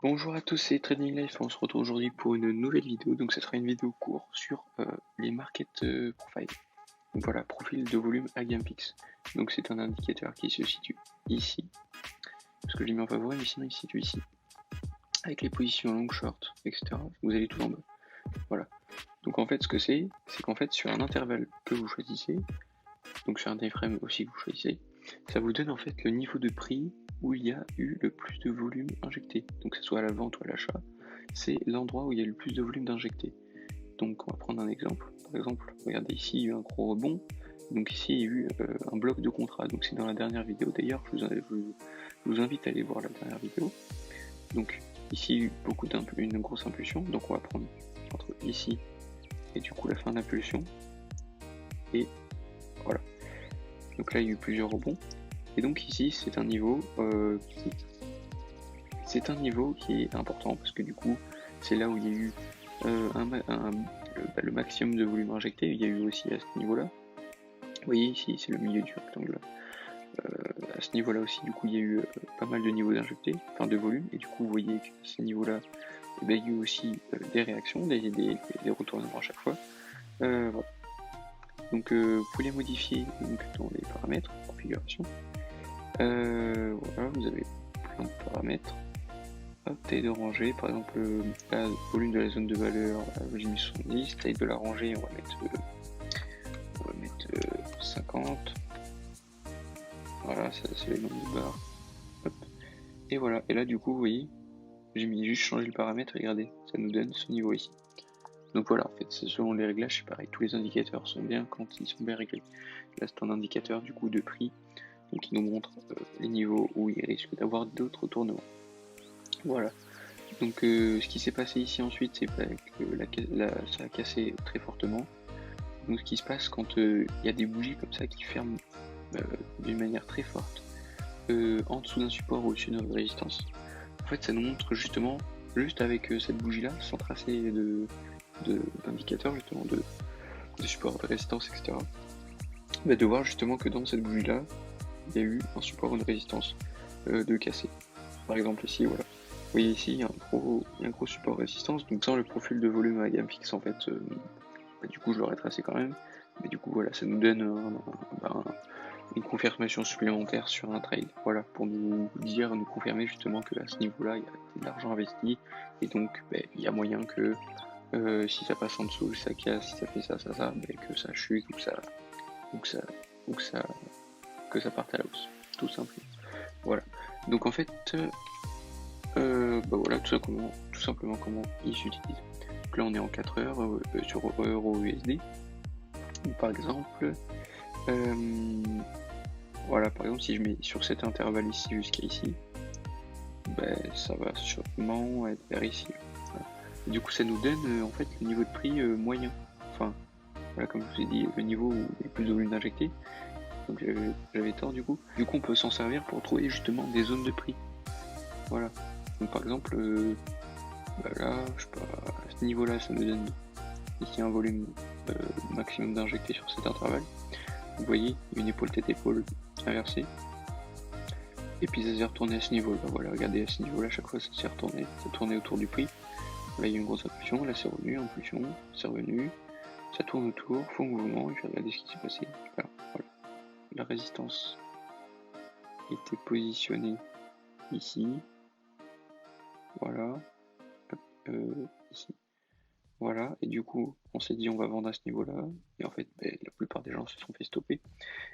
Bonjour à tous, c'est Trading Life. On se retrouve aujourd'hui pour une nouvelle vidéo. Donc, ce sera une vidéo courte sur les market profiles. Donc, voilà, profil de volume à GameFix. Donc, c'est un indicateur qui se situe ici, parce que je l'ai mis en favori, mais sinon il se situe ici, avec les positions long, short, etc. Vous allez tout en bas. Voilà. Donc, en fait, ce que c'est qu'en fait, sur un intervalle que vous choisissez, donc sur un time frame aussi que vous choisissez, ça vous donne en fait le niveau de prix où il y a eu le plus de volume injecté. Donc que ce soit à la vente ou à l'achat, c'est l'endroit où il y a le plus de volume d'injecté. Donc on va prendre un exemple. Par exemple, regardez ici, il y a eu un gros rebond. Donc ici, il y a eu un bloc de contrat. Donc c'est dans la dernière vidéo. D'ailleurs, je vous invite à aller voir la dernière vidéo. Donc ici, il y a eu une grosse impulsion. Donc on va prendre entre ici et du coup la fin d'impulsion. Et voilà. Donc là, il y a eu plusieurs rebonds. Et donc ici, c'est un niveau qui est important parce que du coup, c'est là où il y a eu le maximum de volume injecté. Il y a eu aussi à ce niveau-là. Vous voyez ici, c'est le milieu du rectangle. À ce niveau-là aussi, du coup, il y a eu pas mal de niveaux d'injecté, enfin de volume. Et du coup, vous voyez qu'à ce niveau-là, il y a eu aussi des réactions, des retournements à chaque fois. Voilà. Donc, vous pouvez les modifier donc, dans les paramètres, configuration. Voilà, vous avez plein de paramètres. Hop, taille de rangée, par exemple, la volume de la zone de valeur, j'ai mis 70, taille de la rangée, on va mettre 50. Voilà, ça c'est les nombres de barres. Hop. Et voilà, et là du coup, vous voyez, j'ai juste changé le paramètre, regardez, ça nous donne ce niveau ici. Donc voilà, en fait, c'est selon les réglages, c'est pareil, tous les indicateurs sont bien quand ils sont bien réglés. Là, c'est un indicateur du coup de prix, donc il nous montre les niveaux où il risque d'avoir d'autres tournements. Voilà. Donc ce qui s'est passé ici ensuite, c'est que ça a cassé très fortement. Donc ce qui se passe quand il y a des bougies comme ça qui ferment d'une manière très forte en dessous d'un support ou au-dessus d'une résistance, en fait ça nous montre justement, juste avec cette bougie là, sans tracer d'indicateurs justement de support, de résistance, etc. De voir justement que dans cette bougie là, il y a eu un support ou une résistance de cassé. Par exemple ici, voilà. Vous voyez ici, il y a un gros support résistance, donc sans le profil de volume à gamme fixe en fait, du coup je l'aurais tracé quand même, mais du coup voilà, ça nous donne une confirmation supplémentaire sur un trail, voilà, pour nous confirmer justement que à ce niveau-là, il y a de l'argent investi, et donc il y a moyen que si ça passe en dessous, ça casse, si ça fait ça, que ça chute ou que ça, ou que ça parte à la hausse, tout simplement. Voilà. Donc en fait, voilà, tout simplement comment il s'utilise. Donc là on est en 4 heures sur Euro USD. Par exemple, voilà, par exemple si je mets sur cet intervalle ici jusqu'à ici, ça va sûrement être vers ici. Voilà. Et du coup ça nous donne en fait le niveau de prix moyen. Enfin, voilà, comme je vous ai dit, le niveau où il y a plus de volume injecté. Donc j'avais tort du coup. Du coup on peut s'en servir pour trouver justement des zones de prix. Voilà. Donc par exemple, là, je sais pas, à ce niveau-là, ça nous donne ici un volume maximum d'injecté sur cet intervalle. Vous voyez, une épaule tête-épaule inversée. Et puis ça s'est retourné à ce niveau-là. Voilà, regardez, à ce niveau-là, chaque fois ça s'est retourné. Ça tournait autour du prix. Là, il y a une grosse impulsion. Là, c'est revenu, impulsion, c'est revenu. Ça tourne autour, faux mouvement. Et puis regardez ce qui s'est passé. Voilà. La résistance était positionnée ici. Voilà. Ici. Voilà, et du coup, on s'est dit on va vendre à ce niveau-là, et en fait, la plupart des gens se sont fait stopper.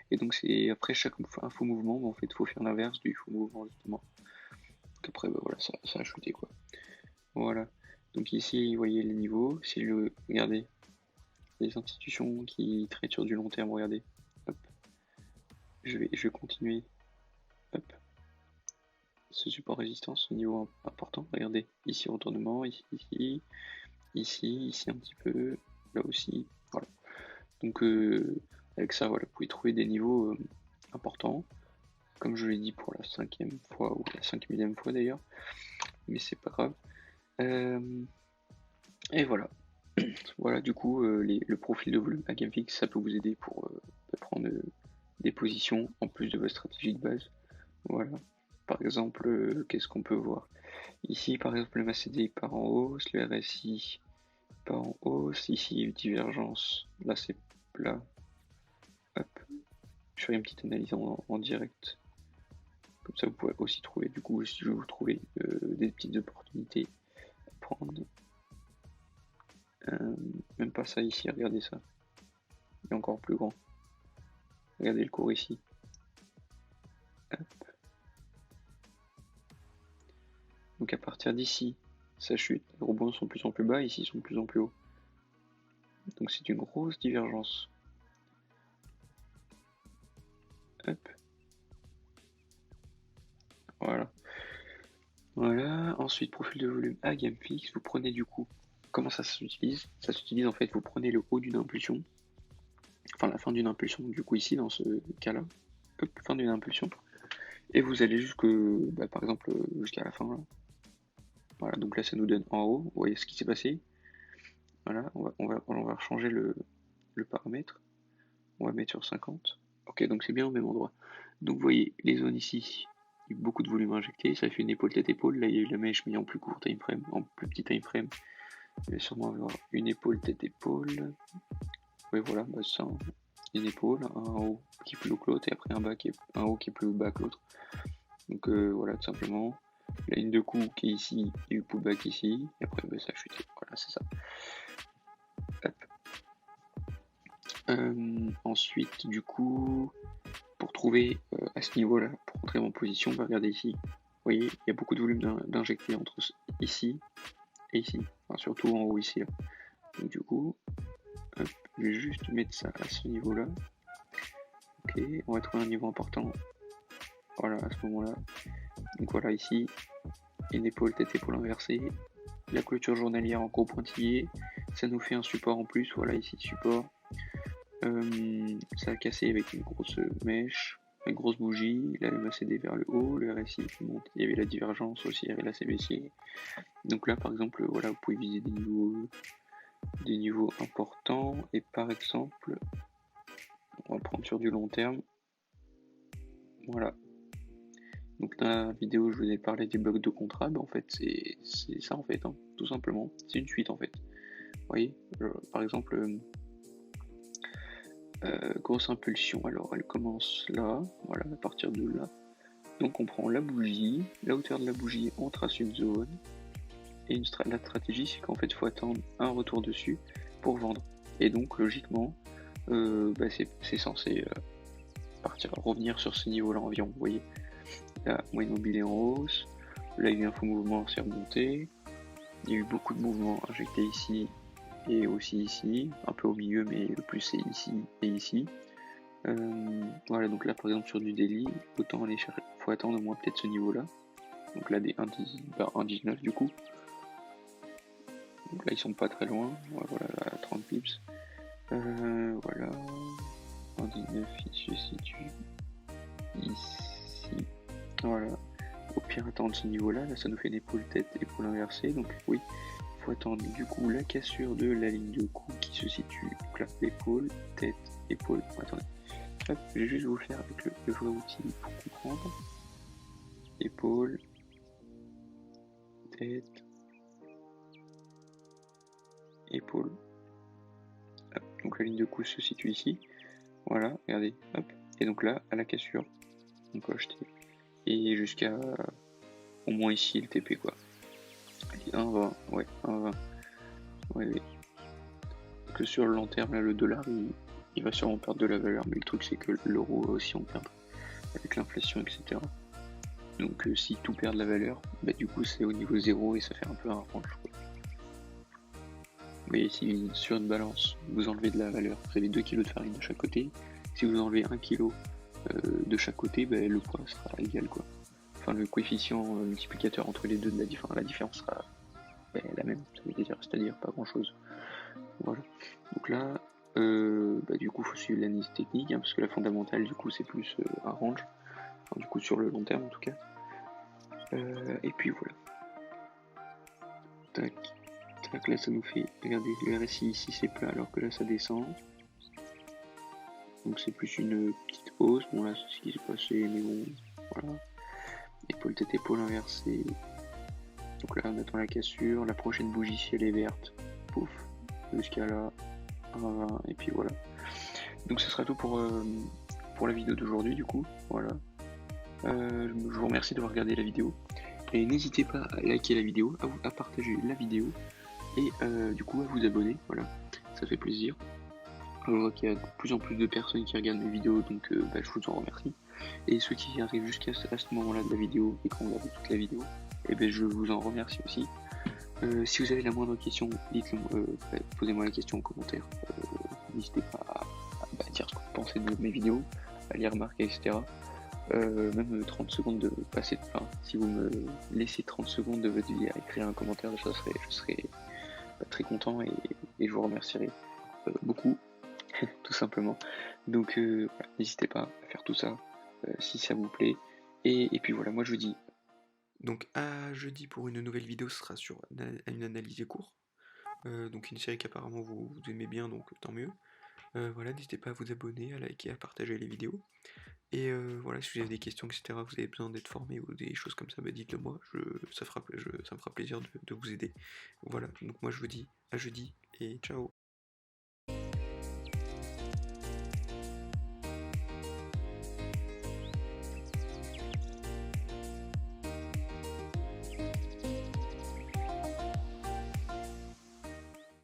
Et donc, c'est après chaque faux mouvement, en fait, il faut faire l'inverse du faux mouvement, justement. Donc après, voilà, ça a chuté, quoi. Voilà. Donc ici, vous voyez les niveaux. Regardez, les institutions qui traitent sur du long terme, regardez. Hop. Je vais continuer. Hop. Ce support résistance, ce niveau important. Regardez, ici retournement, ici un petit peu, là aussi. Voilà. Donc avec ça, voilà, vous pouvez trouver des niveaux importants, comme je l'ai dit pour la 5e fois ou la 5000e fois d'ailleurs, mais c'est pas grave. Et voilà. Voilà, du coup, le profil de volume à GameFix, ça peut vous aider pour prendre des positions en plus de votre stratégie de base. Voilà. Par exemple, qu'est-ce qu'on peut voir? Ici, par exemple, le MACD part en hausse, le RSI part en hausse, ici, divergence, là c'est plat. Hop, je ferai une petite analyse en direct. Comme ça, vous pourrez aussi trouver, du coup, si je vais vous trouver des petites opportunités à prendre. Même pas ça ici, regardez ça. Il est encore plus grand. Regardez le cours ici. Hop. Donc à partir d'ici, ça chute. Les rebonds sont de plus en plus bas, ici ils sont de plus en plus hauts. Donc c'est une grosse divergence. Hop. Voilà. Voilà. Ensuite, profil de volume à gamme fixe. Vous prenez du coup, comment ça s'utilise? Ça s'utilise en fait, vous prenez le haut d'une impulsion. Enfin la fin d'une impulsion, du coup ici dans ce cas-là. Hop, fin d'une impulsion. Et vous allez jusque, par exemple, jusqu'à la fin là. Voilà, donc là ça nous donne en haut. Vous voyez ce qui s'est passé. Voilà, on va changer le paramètre. On va mettre sur 50. Ok, donc c'est bien au même endroit. Donc vous voyez les zones ici, il y a beaucoup de volume injecté, ça fait une épaule tête épaule. Là il y a eu la mèche mais en plus court time frame, en plus petit time frame. Il va sûrement avoir une épaule tête épaule. Oui voilà, bah ça, une épaule, un haut qui est plus haut que l'autre et après un haut qui est plus bas que l'autre. Donc voilà tout simplement. La ligne de coup qui est ici, il y a eu pullback ici, et après bah, ça a chuté. Voilà c'est ça. Hop. Ensuite du coup, pour trouver à ce niveau-là, pour rentrer en position, on va regarder ici. Vous voyez, il y a beaucoup de volume d'injecté entre ici et ici. Enfin, surtout en haut ici. Là. Donc du coup, hop, je vais juste mettre ça à ce niveau-là. Ok, on va trouver un niveau important. Voilà, à ce moment-là. Donc voilà, ici, une épaule, tête, épaule inversée. La clôture journalière en gros pointillé. Ça nous fait un support en plus. Voilà, ici, support. Ça a cassé avec une grosse mèche. Une grosse bougie, la MACD vers le haut, le RSI qui monte, il y avait la divergence aussi, il y avait la CBC. Donc là par exemple, voilà, vous pouvez viser des niveaux importants, et par exemple, on va prendre sur du long terme. Voilà. Donc dans la vidéo je vous ai parlé du bloc de contrat, en fait c'est ça en fait, hein, tout simplement. C'est une suite en fait. Vous voyez, par exemple, grosse impulsion, alors elle commence là, voilà, à partir de là. Donc on prend la bougie, la hauteur de la bougie, on trace une zone, et la stratégie c'est qu'en fait il faut attendre un retour dessus pour vendre. Et donc logiquement, c'est censé revenir sur ce niveau-là environ. Vous voyez, la moyenne mobile est en hausse, là il y a eu un faux mouvement, c'est remonté, il y a eu beaucoup de mouvements injectés ici et aussi ici, un peu au milieu mais le plus c'est ici et ici. Voilà, donc là par exemple sur du daily, autant aller chercher, faut attendre au moins peut-être ce niveau-là. Donc là des 1,19 du coup. Donc là ils sont pas très loin, voilà à 30 pips. Voilà, 1,19 il se situe ici. Voilà, au pire attendre ce niveau-là, là ça nous fait une épaule tête, épaule inversée, donc oui, il faut attendre du coup la cassure de la ligne de cou qui se situe, donc là épaule, tête, épaule, attendez. Hop, je vais juste vous faire avec le vrai outil pour comprendre. Épaule, tête, épaule. Hop, donc la ligne de cou se situe ici. Voilà, regardez, hop. Et donc là, à la cassure, on peut acheter. Et jusqu'à au moins ici le TP quoi. 1,20, ouais, 1,20. Ouais, ouais. Que sur le long terme, là, le dollar, il va sûrement perdre de la valeur, mais le truc c'est que l'euro va aussi en perdre avec l'inflation, etc. Donc si tout perd de la valeur, du coup c'est au niveau 0 et ça fait un peu un range. Mais si sur une balance vous enlevez de la valeur, vous avez 2 kg de farine de chaque côté, si vous enlevez 1 kg de chaque côté, le poids sera égal quoi. Enfin le coefficient multiplicateur entre les deux de la différence sera la même, c'est-à-dire pas grand chose. Voilà. Donc là, du coup faut suivre l'analyse technique, hein, parce que la fondamentale du coup c'est plus un range, enfin, du coup sur le long terme en tout cas. Et puis voilà. Tac. Tac, là ça nous fait, regardez, le RSI ici c'est plat alors que là ça descend. Donc c'est plus une petite hausse, bon là c'est ce qui s'est passé, mais bon, voilà. Et peut-être épaule inversée. Donc là on attend la cassure, la prochaine bougie si elle est verte, pouf, jusqu'à là, et puis voilà. Donc ce sera tout pour la vidéo d'aujourd'hui du coup, voilà. Je vous remercie d'avoir regardé la vidéo, et n'hésitez pas à liker la vidéo, à partager la vidéo, et du coup à vous abonner, voilà, ça fait plaisir. Je vois qu'il y a de plus en plus de personnes qui regardent mes vidéos, donc je vous en remercie. Et ceux qui arrivent jusqu'à ce moment-là de la vidéo et qui ont regardé toute la vidéo, je vous en remercie aussi. Si vous avez la moindre question, dites-le, posez-moi la question en commentaire. N'hésitez pas à dire ce que vous pensez de mes vidéos, à les remarquer, etc. Même 30 secondes de passer, enfin, si vous me laissez 30 secondes de votre vie à écrire un commentaire, je serai très content, et je vous remercierai beaucoup, tout simplement. Donc voilà, n'hésitez pas à faire tout ça si ça vous plaît. Et puis voilà, moi je vous dis donc à jeudi pour une nouvelle vidéo. Ce sera sur une analyse des cours. Donc une série qu'apparemment vous aimez bien, donc tant mieux. Voilà, n'hésitez pas à vous abonner, à liker, à partager les vidéos. Et voilà, si vous avez des questions, etc., vous avez besoin d'être formé ou des choses comme ça, dites-le moi, ça me fera plaisir de vous aider. Voilà, donc moi je vous dis à jeudi et ciao.